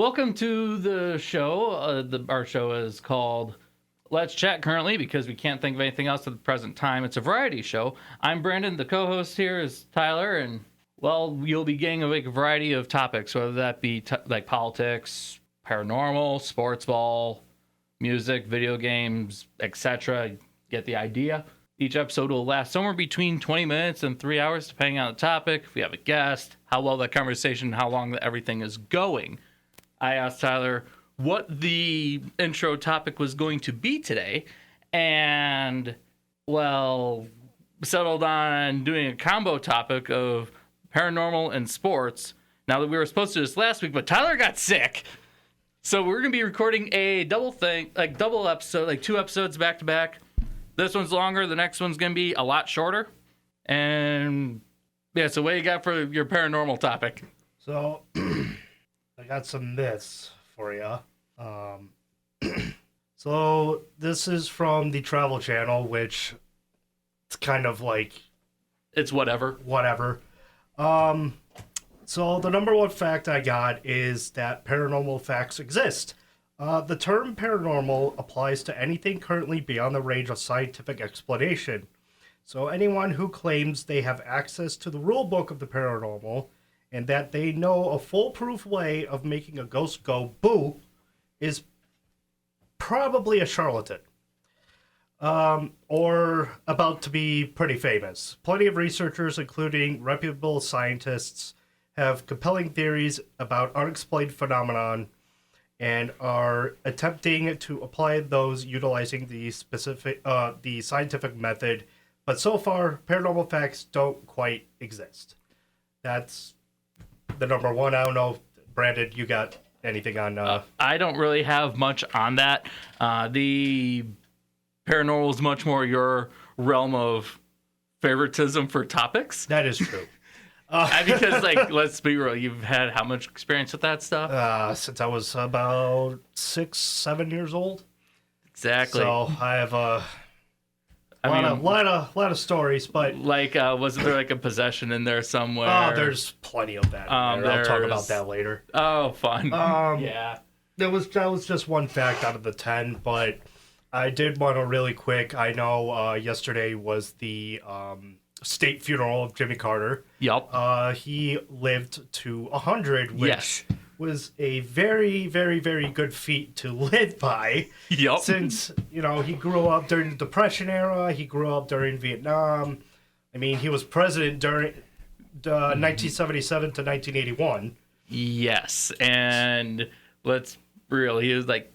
Welcome to the show. Our show is called Let's Chat currently because we can't think of anything else at the present time. It's a variety show. I'm Brandon. The co-host here is Tyler, and well, you'll be getting a variety of topics, whether that be like politics, paranormal, sports ball, music, video games, etc. Get the idea. Each episode will last somewhere between 20 minutes and 3 hours, depending on the topic. If we have a guest, how well that conversation, how long everything is going. I asked Tyler what the intro topic was going to be today, and, well, settled on doing a combo topic of paranormal and sports. Now that we were supposed to do this last week, but Tyler got sick. So we're going to be recording a double episode, like 2 episodes back to back. This one's longer. The next one's going to be a lot shorter. And, yeah, so what you got for your paranormal topic? So, I got some myths for you. So, this is from the Travel Channel, which it's kind of like... It's whatever. So, the number one fact I got is that paranormal facts exist. The term paranormal applies to anything currently beyond the range of scientific explanation. So, anyone who claims they have access to the rule book of the paranormal and that they know a foolproof way of making a ghost go boo is probably a charlatan. Or about to be pretty famous. Plenty of researchers, including reputable scientists, have compelling theories about unexplained phenomenon and are attempting to apply those utilizing the scientific method. But so far, paranormal facts don't quite exist. That's the number one. I don't know, Brandon, you got anything on... I don't really have much on that. The paranormal is much more your realm of favoritism for topics. That is true. Because, like, let's be real, you've had how much experience with that stuff? Since I was about 6-7 years old. Exactly. So I have a lot of stories, but like, wasn't there like a possession in there somewhere? Oh, there's plenty of that. I'll talk about that later. Oh, fun. Yeah. That was just one fact out of the 10, but I did want to really quick. I know yesterday was the state funeral of Jimmy Carter. Yep. He lived to 100, which was a very, very, very good feat to live by. Yep. Since, he grew up during the Depression era, he grew up during Vietnam. I mean, he was president during 1977 to 1981. Yes, and let's be real, he was like,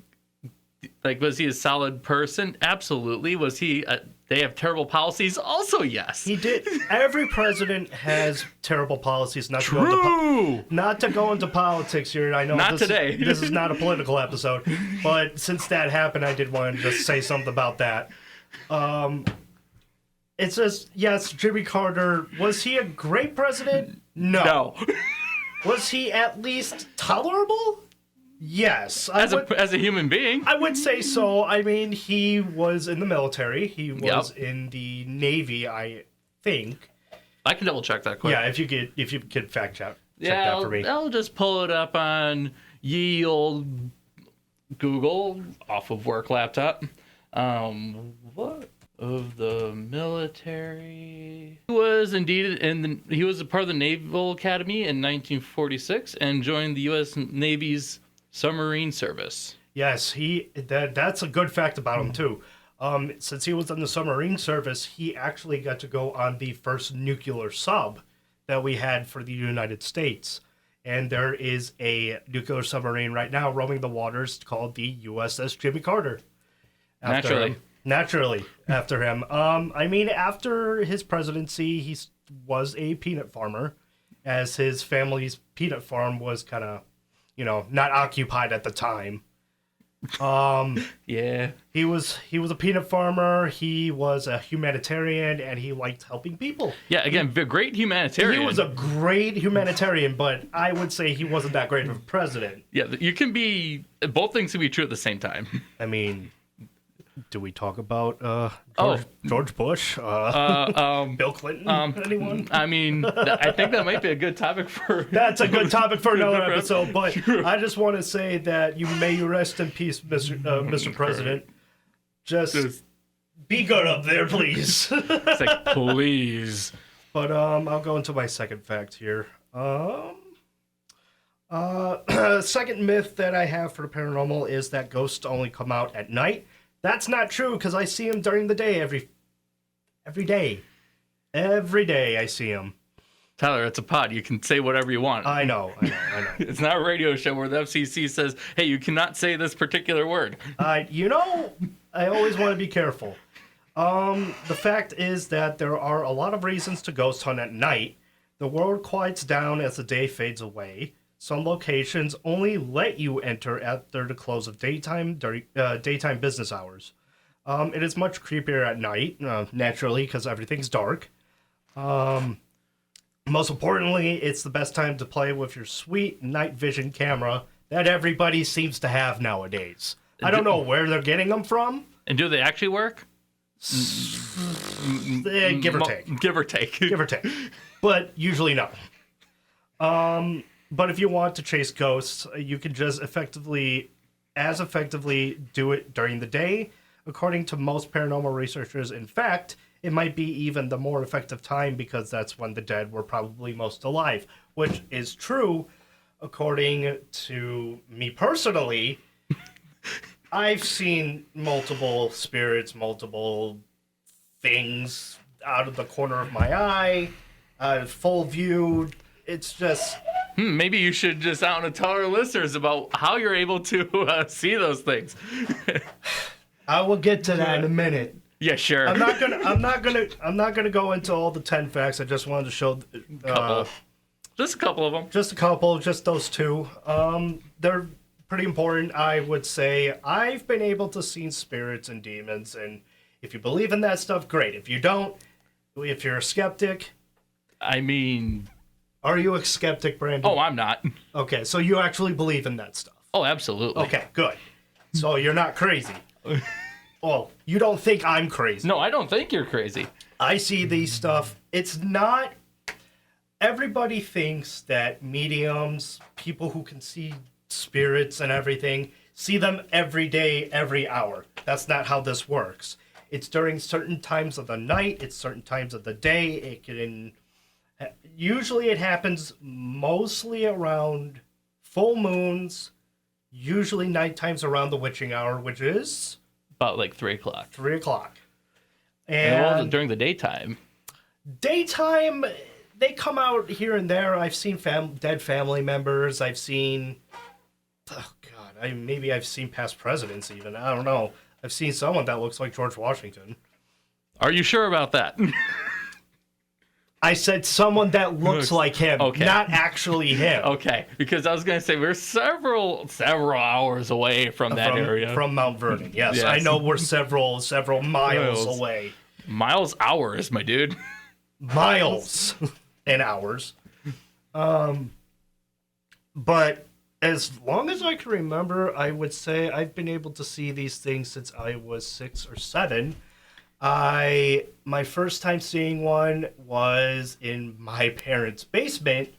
was he a solid person? Absolutely. Was he... they have terrible policies? Also, yes. He did. Every president has terrible policies. Not to go into politics here. I know not today. This is not a political episode, but since that happened, I did want to just say something about that. It says, yes, Jimmy Carter, was he a great president? No. Was he at least tolerable? Yes. As a human being. I would say so. I mean, he was in the military. He was in the Navy, I think. I can double check that quick. Yeah, if you could fact check that for me. I'll just pull it up on ye old Google off of work laptop. What of the military? He was indeed he was a part of the Naval Academy in 1946 and joined the U.S. Navy's submarine service. Yes, that's a good fact about him too. Since he was in the submarine service, he actually got to go on the first nuclear sub that we had for the United States. And there is a nuclear submarine right now roaming the waters called the USS Jimmy Carter. Naturally, after him. I mean, after his presidency, he was a peanut farmer, as his family's peanut farm was kind of, not occupied at the time. Yeah. He was a peanut farmer. He was a humanitarian, and he liked helping people. Yeah, again, great humanitarian. He was a great humanitarian, but I would say he wasn't that great of a president. Yeah, you can be... Both things can be true at the same time. I mean... Do we talk about Oh. George Bush? Bill Clinton? Anyone? I mean, I think that might be a good topic for. That's a good topic for another episode, but I just want to say that you may rest in peace, Mr. President. Just be good up there, please. It's like, please. But I'll go into my second fact here. Second myth that I have for the paranormal is that ghosts only come out at night. That's not true, because I see them during the day every day. Every day I see them. Tyler, it's a pod. You can say whatever you want. I know. It's not a radio show where the FCC says, hey, you cannot say this particular word. I always want to be careful. The fact is that there are a lot of reasons to ghost hunt at night. The world quiets down as the day fades away. Some locations only let you enter after the close of daytime business hours. It is much creepier at night, naturally, because everything's dark. Most importantly, it's the best time to play with your sweet night vision camera that everybody seems to have nowadays. I don't know where they're getting them from. And do they actually work? Give or take. Give or take. Give or take. But usually no. But if you want to chase ghosts, you can just effectively do it during the day. According to most paranormal researchers, in fact, it might be even the more effective time because that's when the dead were probably most alive, which is true according to me personally. I've seen multiple spirits, multiple things out of the corner of my eye, full view. It's just... Maybe you should just out and tell our listeners about how you're able to see those things. I will get to that in a minute. Yeah, sure. I'm not gonna go into all the 10 facts. I just wanted to show just a couple of them. Just a couple, just those two. They're pretty important, I would say. I've been able to see spirits and demons, and if you believe in that stuff, great. If you don't, if you're a skeptic, I mean, are you a skeptic, Brandon? Oh, I'm not. Okay, so you actually believe in that stuff. Oh, absolutely. Okay, good. So you're not crazy. Well, you don't think I'm crazy. No, I don't think you're crazy. I see these stuff. It's not... Everybody thinks that mediums, people who can see spirits and everything, see them every day, every hour. That's not how this works. It's during certain times of the night. It's certain times of the day. It can... Usually it happens mostly around full moons, usually night times around the witching hour, which is... About like 3 o'clock. 3 o'clock. And during the daytime? Daytime, they come out here and there. I've seen dead family members. I've seen... Oh, God. Maybe I've seen past presidents even. I don't know. I've seen someone that looks like George Washington. Are you sure about that? I said someone that looks like him, okay. Not actually him. Okay, because I was going to say we're several hours away from that area. From Mount Vernon, yes. I know we're several miles away. Miles, hours, my dude. Miles and hours. But as long as I can remember, I would say I've been able to see these things since I was 6 or 7. My first time seeing one was in my parents' basement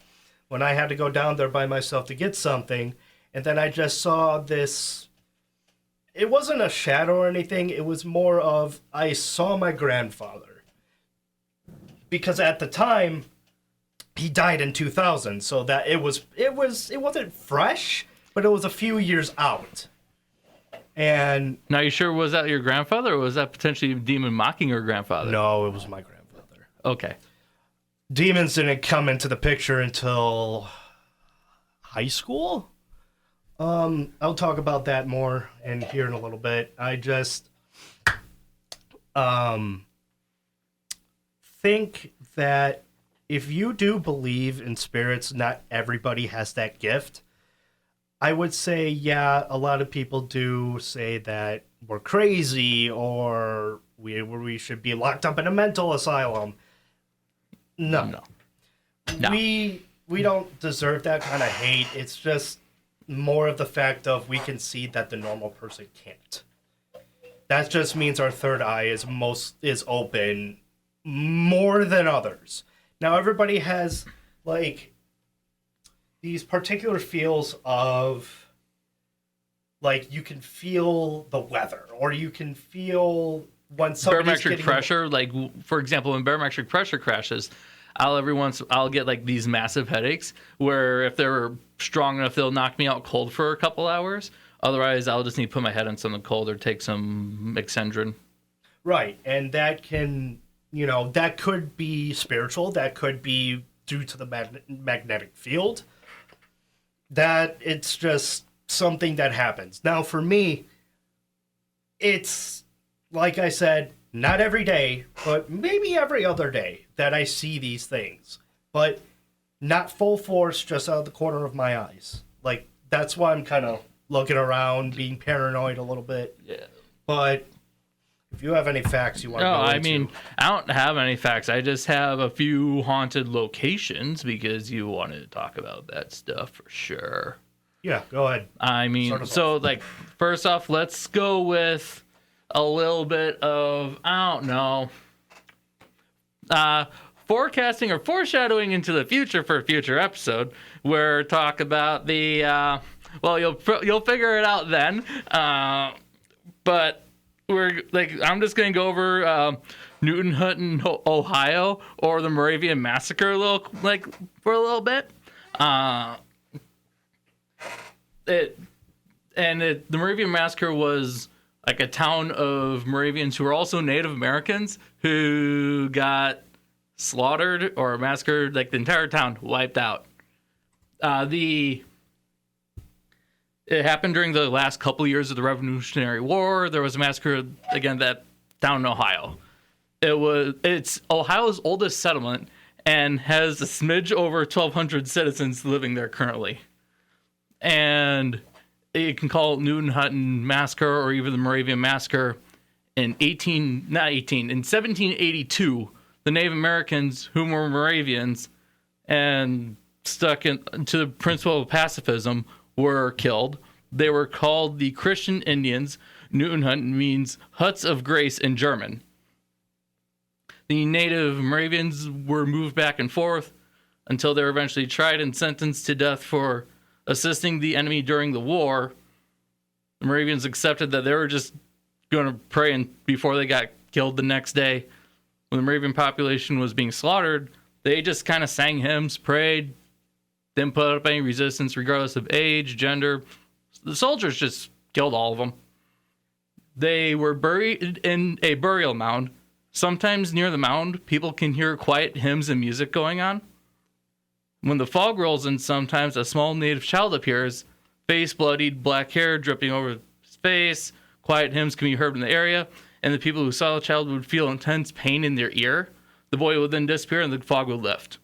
when I had to go down there by myself to get something. And then I just saw this. It wasn't a shadow or anything. It was more of I saw my grandfather. Because at the time, he died in 2000. So that it wasn't fresh, but it was a few years out. And now, you sure was that your grandfather, or was that potentially a demon mocking your grandfather? No, it was my grandfather. Okay. Demons didn't come into the picture until high school. I'll talk about that more here in a little bit. I just think that if you do believe in spirits, not everybody has that gift. I would say, yeah, a lot of people do say that we're crazy or we should be locked up in a mental asylum. No. We don't deserve that kind of hate. It's just more of the fact of we can see that the normal person can't. That just means our third eye is open more than others. Now everybody has like these particular feels of like you can feel the weather, or you can feel when somebody's Barometric pressure, like for example, when barometric pressure crashes, I'll get like these massive headaches where if they're strong enough, they'll knock me out cold for a couple hours. Otherwise, I'll just need to put my head on something cold or take some Excedrin. Right, and that can, that could be spiritual. That could be due to the magnetic field. That it's just something that happens. Now, for me, it's, like I said, not every day, but maybe every other day that I see these things. But not full force, just out of the corner of my eyes. Like, that's why I'm kind of looking around, being paranoid a little bit. Yeah. But if you have any facts you want to No, go I into... mean, I don't have any facts. I just have a few haunted locations because you wanted to talk about that stuff for sure. Yeah, go ahead. I mean, so, like, first off, let's go with a little bit of, I don't know, forecasting or foreshadowing into the future for a future episode. Where talk about the, well, you'll figure it out then. But I'm just gonna go over Newton Hutton, Ohio, or the Moravian Massacre for a little bit. The Moravian Massacre was like a town of Moravians who were also Native Americans who got slaughtered or massacred, like the entire town wiped out. It happened during the last couple of years of the Revolutionary War. There was a massacre again that down in Ohio. It's Ohio's oldest settlement and has a smidge over 1,200 citizens living there currently. And you can call it Newton Hutton Massacre or even the Moravian Massacre. In 1782, the Native Americans, whom were Moravians and stuck into the principle of pacifism, were killed. They were called the Christian Indians. Newton Hutton means huts of grace in German. The Native Moravians were moved back and forth until they were eventually tried and sentenced to death for assisting the enemy during the war. The Moravians accepted that they were just going to pray before they got killed the next day. When the Moravian population was being slaughtered, they just kind of sang hymns, prayed, didn't put up any resistance regardless of age, gender. The soldiers just killed all of them. They were buried in a burial mound. Sometimes near the mound, people can hear quiet hymns and music going on. When the fog rolls in, sometimes a small native child appears, face bloodied, black hair dripping over his face. Quiet hymns can be heard in the area, and the people who saw the child would feel intense pain in their ear. The boy would then disappear, and the fog would lift.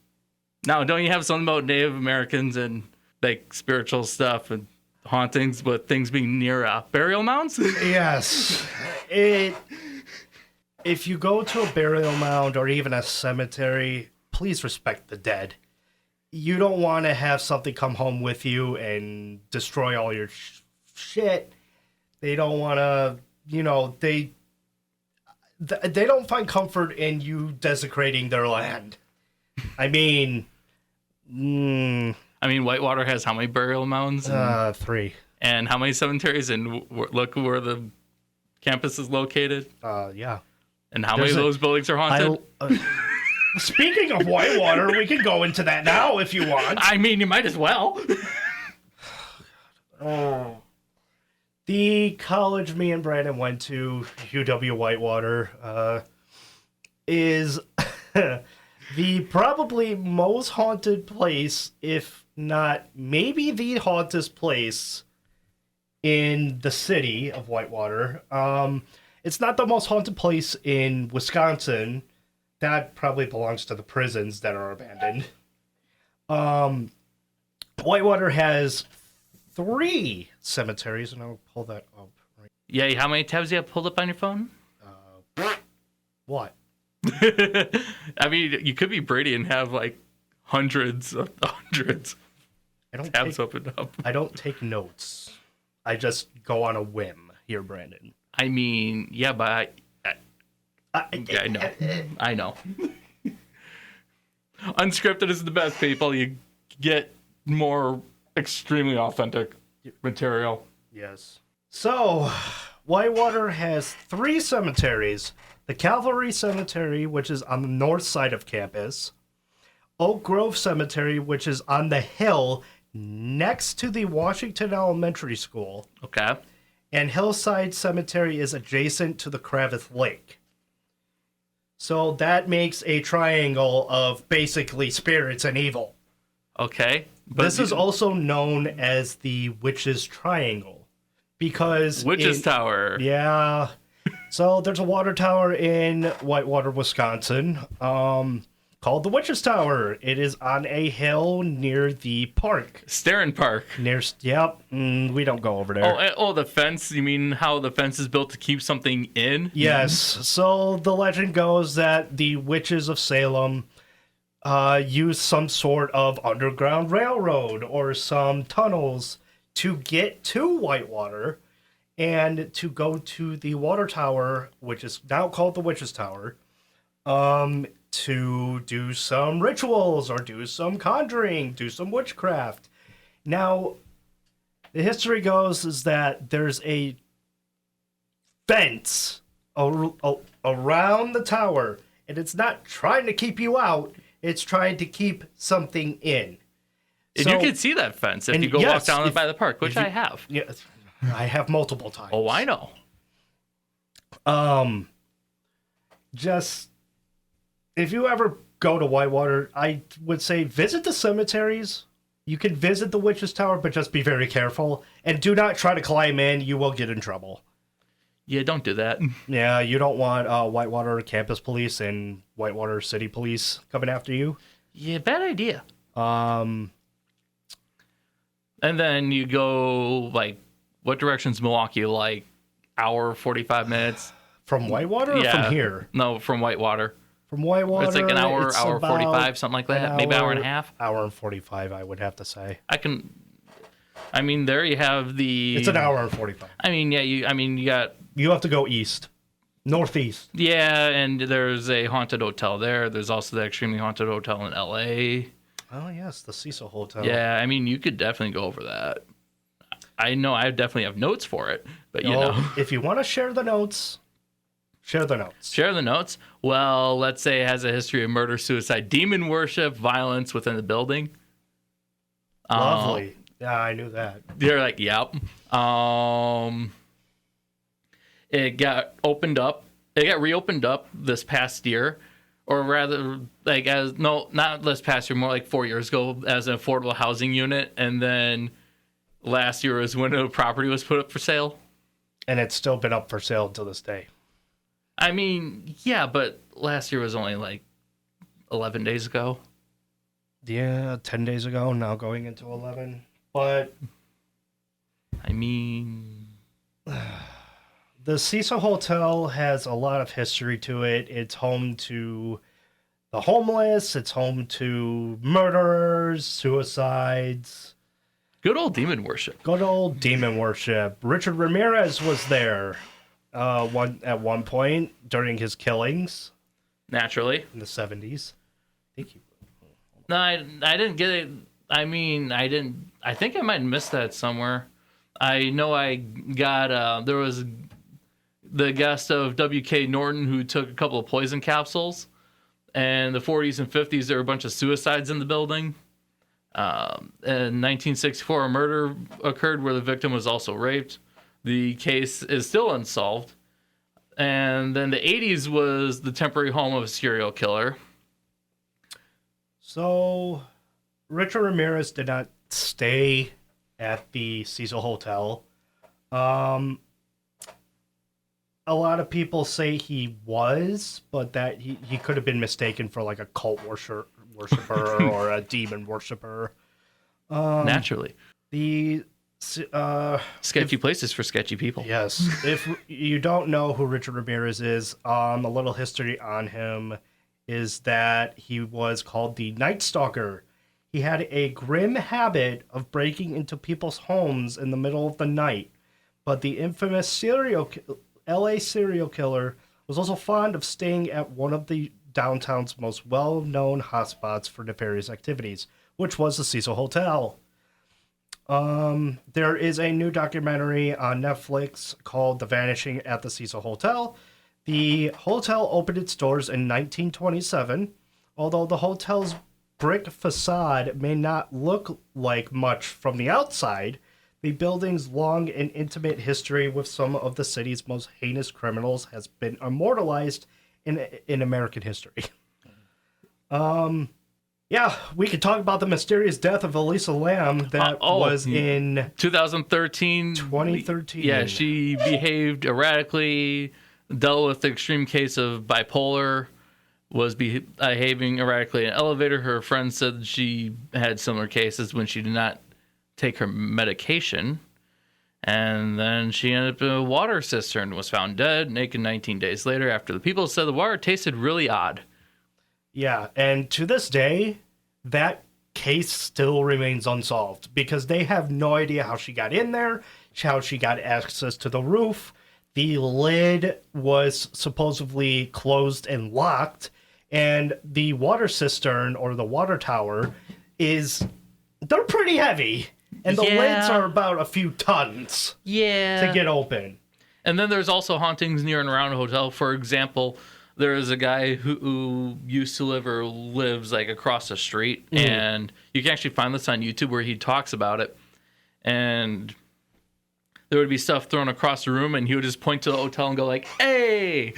Now, don't you have something about Native Americans and like spiritual stuff and hauntings, but things being near burial mounds? Yes. If you go to a burial mound or even a cemetery, please respect the dead. You don't want to have something come home with you and destroy all your shit. They don't want to, they don't find comfort in you desecrating their land. I mean, Whitewater has how many burial mounds? 3. And how many cemeteries? And look where the campus is located. Yeah. And how many of those buildings are haunted? Speaking of Whitewater, we can go into that now if you want. I mean, you might as well. The college me and Brandon went to, UW Whitewater, is the probably most haunted place, if not maybe the hauntest place in the city of Whitewater. It's not the most haunted place in Wisconsin. That probably belongs to the prisons that are abandoned. Whitewater has 3 cemeteries, and I'll pull that up. Right. Yeah, how many tabs do you have pulled up on your phone? What? I mean, you could be Brady and have like hundreds tabs opened up. I don't take notes. I just go on a whim here, Brandon. I mean, yeah, but I know. I know. Unscripted is the best, people. You get more extremely authentic material. Yes. So, Whitewater has 3 cemeteries. The Cavalry Cemetery, which is on the north side of campus. Oak Grove Cemetery, which is on the hill next to the Washington Elementary School. Okay. And Hillside Cemetery is adjacent to the Kravitz Lake. So that makes a triangle of basically spirits and evil. Okay. But this is also known as the Witch's Triangle. Because Witch's Tower. Yeah. So there's a water tower in Whitewater, Wisconsin, called the Witch's Tower. It is on a hill near the park. Starren Park. We don't go over there. Oh, the fence? You mean how the fence is built to keep something in? Yes. So the legend goes that the witches of Salem used some sort of underground railroad or some tunnels to get to Whitewater and to go to the water tower, which is now called the Witch's Tower, to do some rituals or do some conjuring, do some witchcraft. Now, the history goes is that there's a fence around the tower, and it's not trying to keep you out, it's trying to keep something in. And you can see that fence if you go walk down it by the park, which I have. Yes, I have multiple times. Oh, I know. Just if you ever go to Whitewater, I would say visit the cemeteries. You can visit the Witch's Tower, but just be very careful and do not try to climb in. You will get in trouble. Yeah, don't do that. Yeah, you don't want Whitewater Campus Police and Whitewater City Police coming after you. Yeah, bad idea. And then you go, like, what direction's Milwaukee? Like, hour, 45 minutes? From Whitewater or from here? No, from Whitewater. From Whitewater, it's like an hour, hour 45, something like that. Maybe hour and a half. Hour and 45, I would have to say. There you have the... It's an hour and 45. You got... You have to go east. Northeast. Yeah, and there's a haunted hotel there. There's also the extremely haunted hotel in L.A. Oh, yes, the Cecil Hotel. Yeah, you could definitely go over that. I know I definitely have notes for it, but if you want to share the notes, share the notes. Share the notes. Well, let's say it has a history of murder, suicide, demon worship, violence within the building. Lovely. Yeah, I knew that. They're like, yep. It got opened up. It got reopened up this past year. Or rather, not this past year, more like 4 years ago as an affordable housing unit. And then last year was when the property was put up for sale. And it's still been up for sale until this day. Yeah, but last year was only like 11 days ago. Yeah, 10 days ago, now going into 11. But... the Cecil Hotel has a lot of history to it. It's home to the homeless. It's home to murderers, suicides. Good old demon worship. Good old demon worship. Richard Ramirez was there at one point during his killings. Naturally. In the 70s. No, I didn't get it. I think I might have missed that somewhere. I know I got, there was the guest of W.K. Norton who took a couple of poison capsules. And in the 40s and 50s, there were a bunch of suicides in the building. In 1964, a murder occurred where the victim was also raped. The case is still unsolved. And then the 80s was the temporary home of a serial killer. So, Richard Ramirez did not stay at the Cecil Hotel. A lot of people say he was, but that he could have been mistaken for like a cult worshiper or a demon worshiper. Naturally. The sketchy places for sketchy people. Yes. If you don't know who Richard Ramirez is, a little history on him is that he was called the Night Stalker. He had a grim habit of breaking into people's homes in the middle of the night. But the infamous serial LA serial killer was also fond of staying at one of the downtown's most well-known hotspots for nefarious activities, which was the Cecil Hotel. There is a new documentary on Netflix called The Vanishing at the Cecil Hotel. The hotel opened its doors in 1927. Although the hotel's brick facade may not look like much from the outside, the building's long and intimate history with some of the city's most heinous criminals has been immortalized in American history. Yeah, we could talk about the mysterious death of Elisa Lam that was in 2013. 2013. Yeah, she behaved erratically, dealt with the extreme case of bipolar, was behaving erratically in an elevator. Her friend said she had similar cases when she did not take her medication. And then she ended up in a water cistern, was found dead, naked 19 days later after the people said the water tasted really odd. Yeah, and to this day, that case still remains unsolved because they have no idea how she got in there, how she got access to the roof. The lid was supposedly closed and locked, and the water cistern or the water tower they're pretty heavy, and the lids are about a few tons to get open. And then there's also hauntings near and around a hotel. For example, there is a guy who used to live or lives like across the street, and you can actually find this on YouTube where he talks about it. And there would be stuff thrown across the room, and he would just point to the hotel and go like, "Hey!"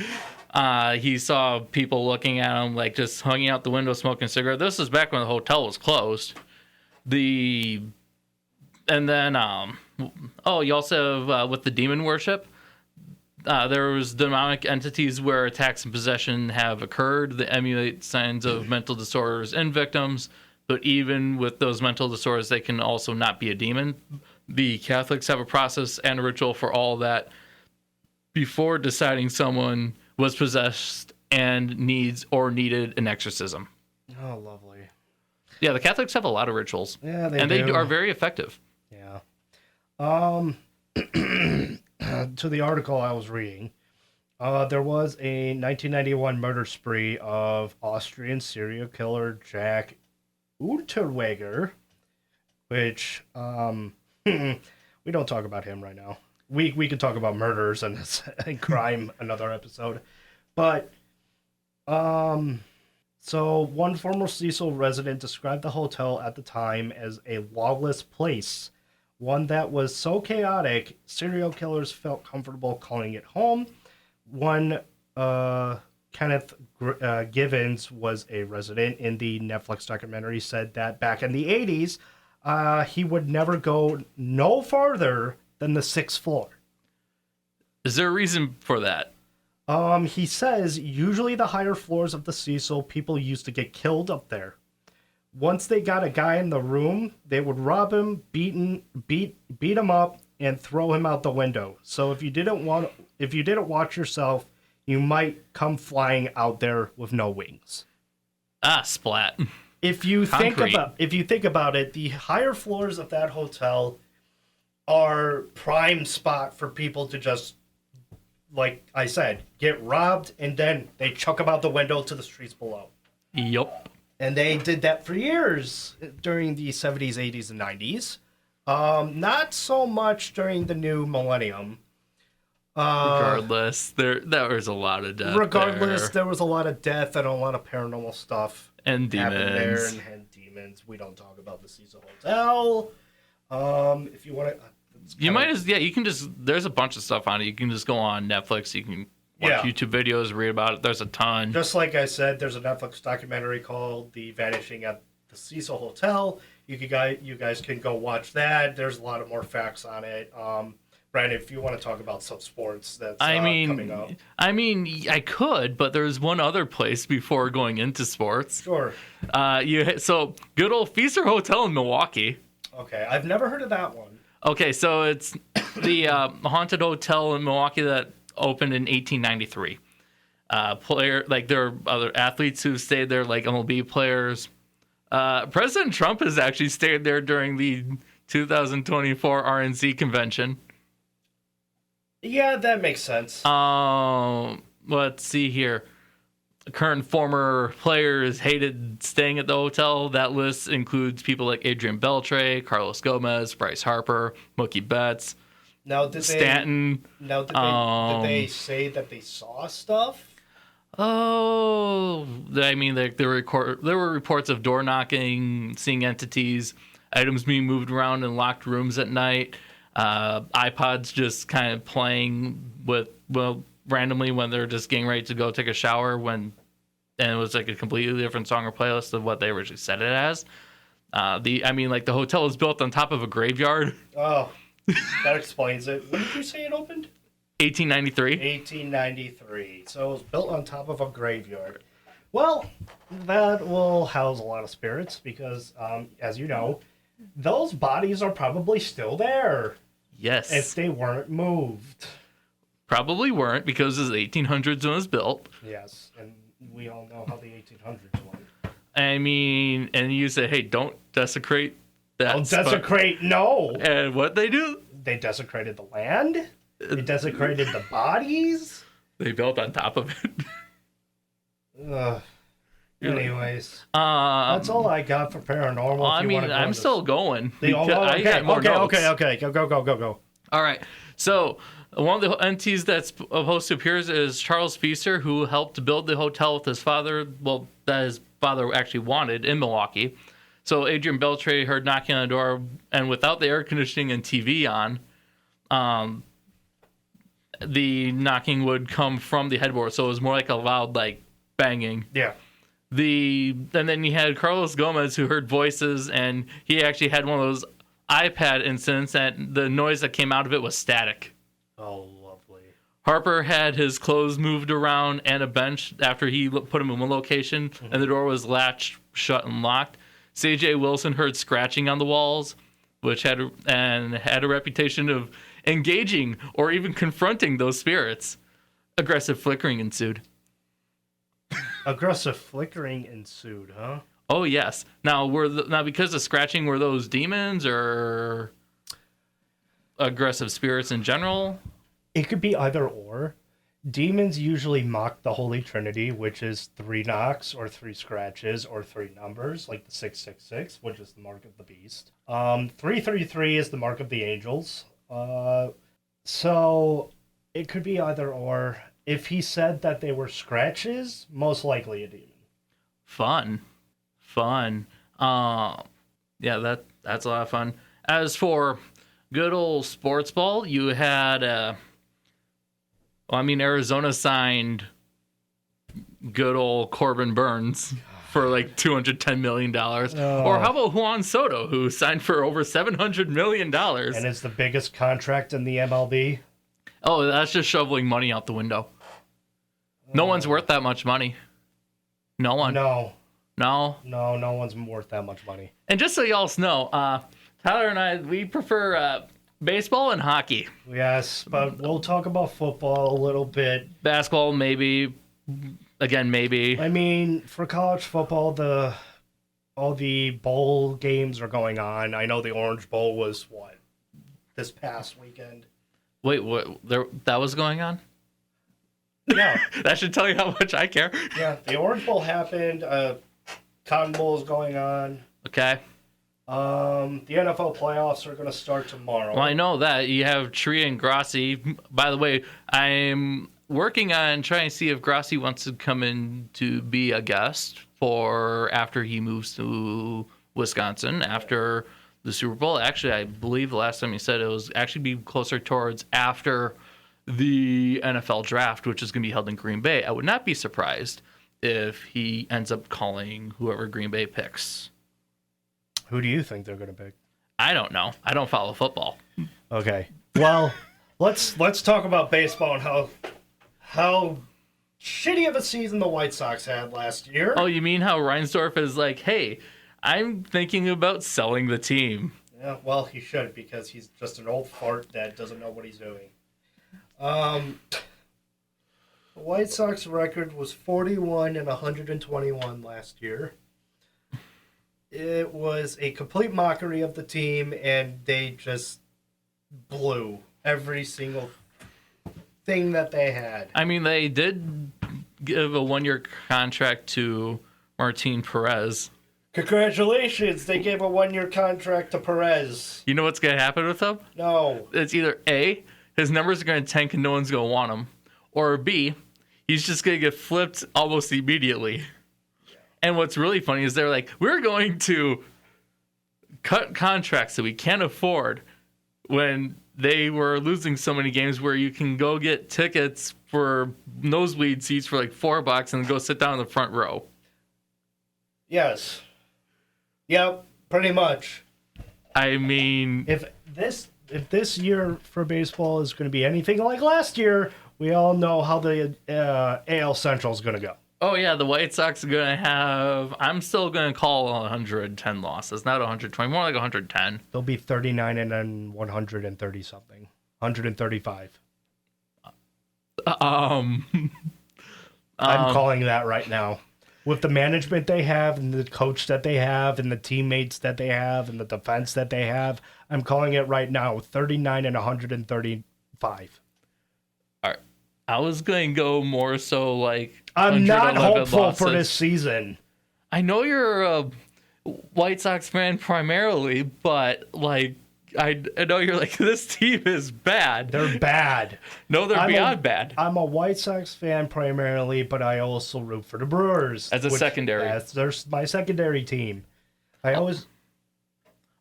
He saw people looking at him, like just hanging out the window smoking a cigarette. This is back when the hotel was closed. You also have with the demon worship. There was demonic entities where attacks and possession have occurred that emulate signs of mental disorders in victims. But even with those mental disorders, they can also not be a demon. The Catholics have a process and a ritual for all that before deciding someone was possessed and needed an exorcism. Oh, lovely. Yeah, the Catholics have a lot of rituals. Yeah, they do. They are very effective. Yeah. To the article I was reading, there was a 1991 murder spree of Austrian serial killer Jack Unterweger, which we don't talk about him right now. We can talk about murders and crime another episode, but so one former Cecil resident described the hotel at the time as a lawless place. One that was so chaotic, serial killers felt comfortable calling it home. One, Kenneth Givens, was a resident in the Netflix documentary, said that back in the 80s, he would never go no farther than the 6th floor. Is there a reason for that? He says usually the higher floors of the Cecil, people used to get killed up there. Once they got a guy in the room, they would rob him, beat him up, and throw him out the window. So if you didn't watch yourself, you might come flying out there with no wings. Splat. If you think about it, the higher floors of that hotel are prime spot for people to just, like I said, get robbed, and then they chuck them out the window to the streets below. Yup. And they did that for years during the 70s, 80s, and 90s. Not so much during the new millennium. Regardless, there was a lot of death. There was a lot of death and a lot of paranormal stuff. And demons. There and demons. We don't talk about the Cecil Hotel. If you want to... you can just... There's a bunch of stuff on it. You can just go on Netflix. You can watch YouTube videos, read about it. There's a ton. Just like I said, there's a Netflix documentary called The Vanishing at the Cecil Hotel. You guys can go watch that. There's a lot of more facts on it. Brandon, if you want to talk about some sports that's coming up. I could, but there's one other place before going into sports. Sure. So good old Feaster Hotel in Milwaukee. Okay, I've never heard of that one. Okay, so it's the haunted hotel in Milwaukee that opened in 1893. There are other athletes who stayed there, like MLB players. President Trump has actually stayed there during the 2024 RNC convention. Yeah, that makes sense. Let's see here. Current former players hated staying at the hotel. That list includes people like Adrian Beltre, Carlos Gomez, Bryce Harper, Mookie Betts, Now, did Stanton. they say that they saw stuff? Oh, I mean, there were reports of door knocking, seeing entities, items being moved around in locked rooms at night, iPods just kind of playing randomly when they're just getting ready to go take a shower and it was like a completely different song or playlist of what they originally said it as. The hotel is built on top of a graveyard. Oh, that explains it. When did you say it opened? 1893. 1893. So it was built on top of a graveyard. Well, that will house a lot of spirits because, as you know, those bodies are probably still there. Yes. If they weren't moved. Probably weren't because it was 1800s when it was built. Yes, and we all know how the 1800s went. I mean, and you say, hey, don't desecrate that. Don't desecrate, no. And what they do? They desecrated the land. They desecrated the bodies. They built on top of it. Anyways, that's all I got for paranormal. Well, I mean, I'm still going. I got more notes. Okay. Go. All right. So one of the entities that's supposed to appear is Charles Feaster, who helped build the hotel with his father. Well, that his father actually wanted in Milwaukee. So Adrian Beltre heard knocking on the door, and without the air conditioning and TV on, the knocking would come from the headboard. So it was more like a loud, like, banging. Yeah. And then you had Carlos Gomez, who heard voices, and he actually had one of those iPad incidents, and the noise that came out of it was static. Oh, lovely. Harper had his clothes moved around and a bench after he put him in one location, and the door was latched shut and locked. C.J. Wilson heard scratching on the walls, which had a reputation of engaging or even confronting those spirits. Aggressive flickering ensued. Aggressive flickering ensued, huh? Oh yes. Now because of scratching, were those demons or aggressive spirits in general? It could be either or. Demons usually mock the Holy Trinity, which is 3 knocks or 3 scratches or 3 numbers, like the 666, which is the mark of the beast. 333 is the mark of the angels. So it could be either or. If he said that they were scratches, most likely a demon. Fun. Yeah, that's a lot of fun. As for good old sports ball, you had Arizona signed good old Corbin Burns for like $210 million. Or how about Juan Soto, who signed for over $700 million? And it's the biggest contract in the MLB. Oh, that's just shoveling money out the window. No one's worth that much money. No one. No one's worth that much money. And just so y'all know, Tyler and I, we prefer baseball and hockey. Yes, but we'll talk about football a little bit. Basketball, maybe. Again, maybe. I mean, for college football, all the bowl games are going on. I know the Orange Bowl was, this past weekend? Wait, what? That was going on? Yeah. That should tell you how much I care. Yeah, the Orange Bowl happened. Cotton Bowl is going on. Okay. The NFL playoffs are going to start tomorrow. Well, I know that. You have Tree and Grassi. By the way, I'm working on trying to see if Grassi wants to come in to be a guest for after he moves to Wisconsin after the Super Bowl. Actually, I believe the last time he said it was actually be closer towards after the NFL draft, which is going to be held in Green Bay. I would not be surprised if he ends up calling whoever Green Bay picks. Who do you think they're going to pick? I don't know. I don't follow football. Okay. Well, let's talk about baseball and how shitty of a season the White Sox had last year. Oh, you mean how Reinsdorf is like, hey, I'm thinking about selling the team. Yeah, well, he should because he's just an old fart that doesn't know what he's doing. The White Sox record was 41-121 last year. It was a complete mockery of the team, and they just blew every single thing that they had. I mean, they did give a 1-year contract to Martin Perez. Congratulations, they gave a 1-year contract to Perez. You know what's going to happen with him? No. It's either A, his numbers are going to tank and no one's going to want him, or B, he's just going to get flipped almost immediately. Yeah. And what's really funny is they're like, we're going to cut contracts that we can't afford, when they were losing so many games where you can go get tickets for nosebleed seats for like $4 and go sit down in the front row. Yes. Yep, pretty much. I mean, if this year for baseball is going to be anything like last year, we all know how the AL Central is going to go. Oh yeah, the White Sox are going to have. I'm still going to call 110 losses, not 120, more like 110. They'll be 39 and then 130 something, 135. I'm calling that right now. With the management they have and the coach that they have and the teammates that they have and the defense that they have, I'm calling it right now, 39 and 135. All right. I was going to go more so like I'm not hopeful losses. for this season. I know you're a White Sox fan primarily, but like I know you're like, this team is bad. They're bad. No, they're beyond bad. I'm a White Sox fan primarily, but I also root for the Brewers. As a secondary. That's my secondary team. A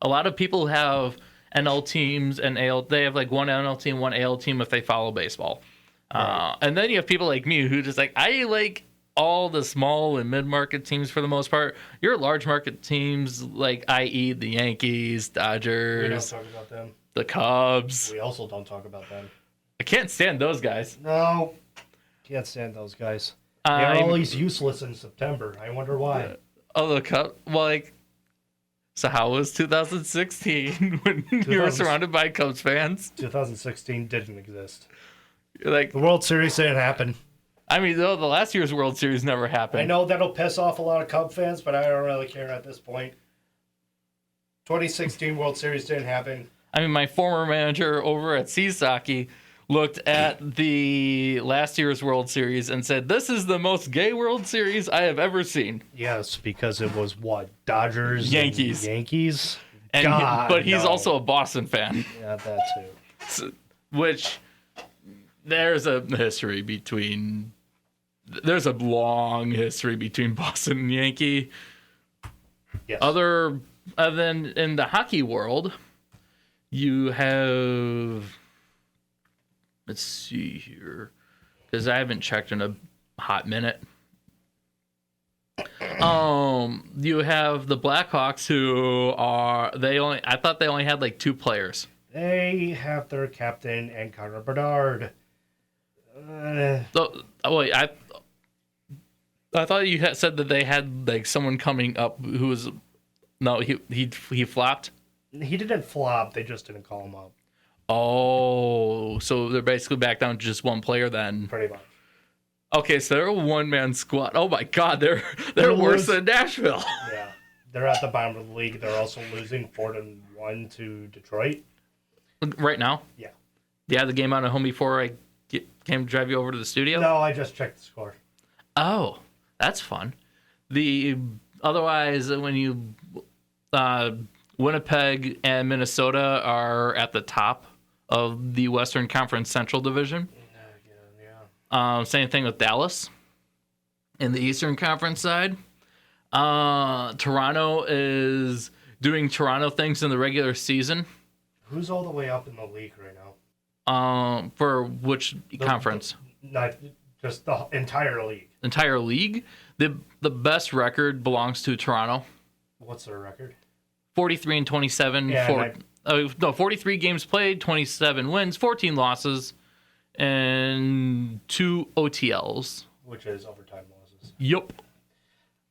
lot of people have NL teams and AL. They have like one NL team, one AL team if they follow baseball. Right. And then you have people like me who just like, I like all the small and mid-market teams for the most part. Your large market teams, like i.e. the Yankees, Dodgers, we don't talk about them. The Cubs. We also don't talk about them. I can't stand those guys. No, can't stand those guys. They're always useless in September. I wonder why. Oh, the Cubs. Well, like, so how was 2016 when you were surrounded by Cubs fans? 2016 didn't exist. Like the World Series didn't happen. I mean, though, the last year's World Series never happened. I know that'll piss off a lot of Cub fans, but I don't really care at this point. 2016 World Series didn't happen. I mean, my former manager over at Seasaki looked at the last year's World Series and said, "This is the most gay World Series I have ever seen." Yes, because it was what? Dodgers? Yankees. Yankees? But he's also a Boston fan. Yeah, that too. So, which, there's a long history between Boston and Yankee. Yes. Other than in the hockey world, you have, let's see here, because I haven't checked in a hot minute. You have the Blackhawks, who I thought they only had like 2 players. They have their captain and Connor Bedard. I thought you had said that they had like someone coming up who was he flopped. He didn't flop. They just didn't call him up. Oh, so they're basically back down to just one player then. Pretty much. Okay, so they're a one-man squad. Oh my God, they're worse than Nashville. Yeah, they're at the bottom of the league. They're also losing 4-1 to Detroit right now. Yeah. Do you have the game on at home before I came to drive you over to the studio? No, I just checked the score. Oh, that's fun. Otherwise, when you Winnipeg and Minnesota are at the top of the Western Conference Central Division. Yeah. Same thing with Dallas in the Eastern Conference side. Toronto is doing Toronto things in the regular season. Who's all the way up in the league right now? For which conference? Not just the entire league. Entire league? The best record belongs to Toronto. What's their record? 43 and 27. Yeah, 43 games played, 27 wins, 14 losses, and 2 OTLs. Which is overtime losses. Yup.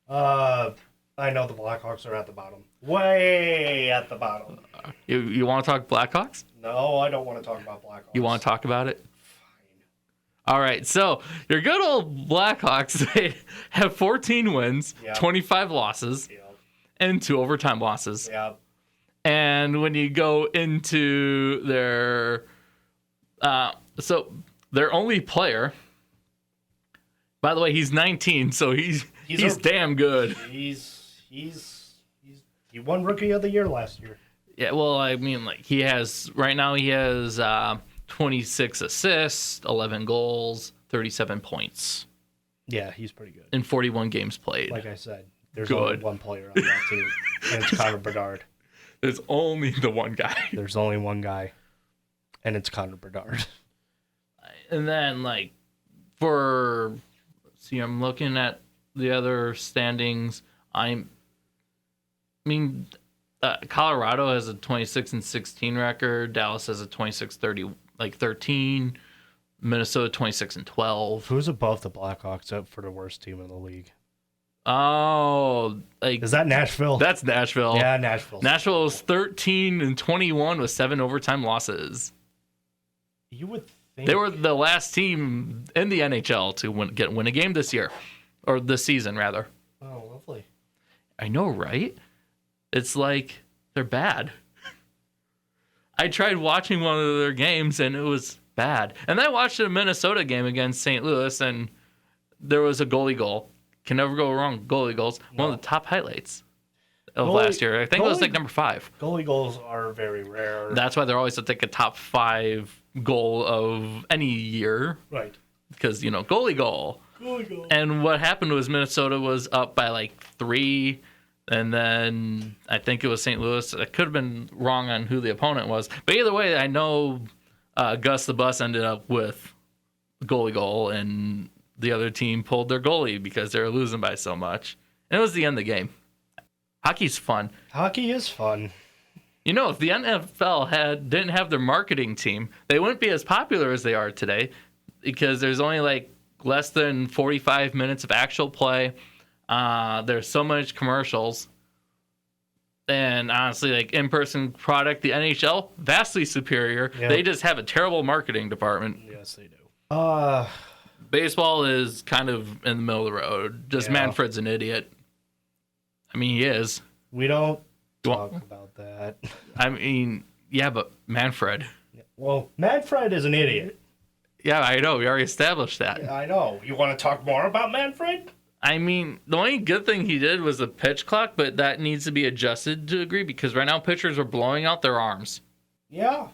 I know the Blackhawks are at the bottom. Way at the bottom. You want to talk Blackhawks? No, I don't want to talk about Blackhawks. You want to talk about it? Fine. All right, so your good old Blackhawks, they have 14 wins, 25 losses, and 2 overtime losses. Yeah. And when you go into their... so their only player. By the way, he's 19, so he's damn good. He won Rookie of the Year last year. Yeah, well, I mean, like he has 26 assists, 11 goals, 37 points. Yeah, he's pretty good. In 41 games played. Like I said, there's only one player on that team, and it's Connor Bedard. There's only the one guy. There's only one guy, and it's Connor Bedard. And then, like, I'm looking at the other standings. Colorado has a 26-16 record. Dallas has a 26-13. Minnesota 26-12. Who's above the Blackhawks up for the worst team in the league? Oh, like is that Nashville? That's Nashville. Yeah, Nashville. Nashville is 13-21 with 7 overtime losses. You would think they were the last team in the NHL to win a game this year, or this season rather. Oh, lovely. I know, right? It's like they're bad. I tried watching one of their games and it was bad. And I watched a Minnesota game against St. Louis and there was a goalie goal. Can never go wrong. Goalie goals. No. One of the top highlights of last year. I think it was like number 5. Goalie goals are very rare. That's why they're always like a top 5 goal of any year. Right. Because, goalie goal. Goalie goal. And what happened was Minnesota was up by like 3. And then I think it was St. Louis. I could have been wrong on who the opponent was. But either way, I know Gus the Bus ended up with a goalie goal, and the other team pulled their goalie because they were losing by so much. And it was the end of the game. Hockey's fun. Hockey is fun. If the NFL didn't have their marketing team, they wouldn't be as popular as they are today because there's only like less than 45 minutes of actual play. There's so much commercials, and honestly, like in-person product, the NHL vastly superior. Yep. They just have a terrible marketing department. Yes, they do. Baseball is kind of in the middle of the road. Just Manfred's an idiot. I mean, he is. We don't talk about that. I mean, yeah, but Manfred. Well, Manfred is an idiot. Yeah, I know. We already established that. Yeah, I know. You want to talk more about Manfred? I mean, the only good thing he did was the pitch clock, but that needs to be adjusted to a degree because right now pitchers are blowing out their arms. Yeah,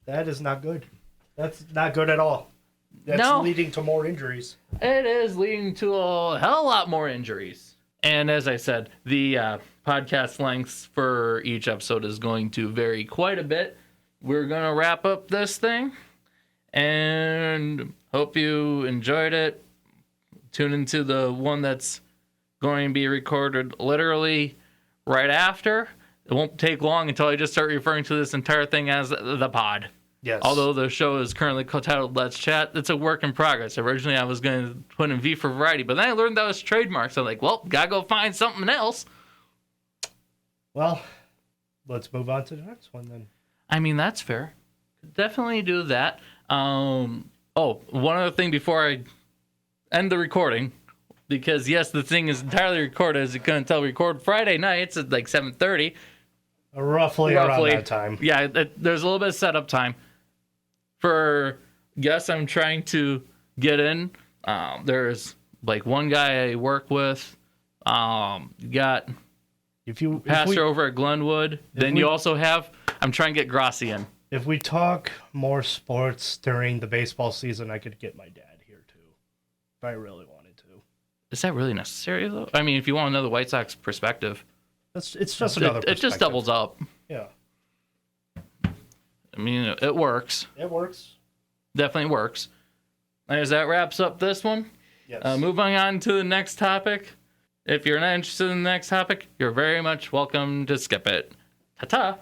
that is not good. That's not good at all. That's leading to more injuries. It is leading to a hell of a lot more injuries. And as I said, the podcast lengths for each episode is going to vary quite a bit. We're going to wrap up this thing and hope you enjoyed it. Tune into the one that's going to be recorded literally right after. It won't take long until I just start referring to this entire thing as the pod. Yes. Although the show is currently titled Let's Chat, it's a work in progress. Originally, I was going to put in V for variety, but then I learned that was trademarked. So I'm like, well, gotta go find something else. Well, let's move on to the next one then. I mean, that's fair. Definitely do that. One other thing before I end the recording, because yes, the thing is entirely recorded, as you couldn't tell. Record Friday nights at like 7:30. Roughly around that time. Yeah, there's a little bit of setup time. For guests I'm trying to get in, there's like one guy I work with. You got Pastor over at Glenwood. Then you also have, I'm trying to get Grassi in. If we talk more sports during the baseball season, I could get my dad here too, if I really wanted to. Is that really necessary though? I mean, if you want another White Sox perspective, it's just another perspective. It just doubles up. Yeah. I mean, it works. It works. Definitely works. As that wraps up this one, yes. Moving on to the next topic. If you're not interested in the next topic, you're very much welcome to skip it. Ta-ta.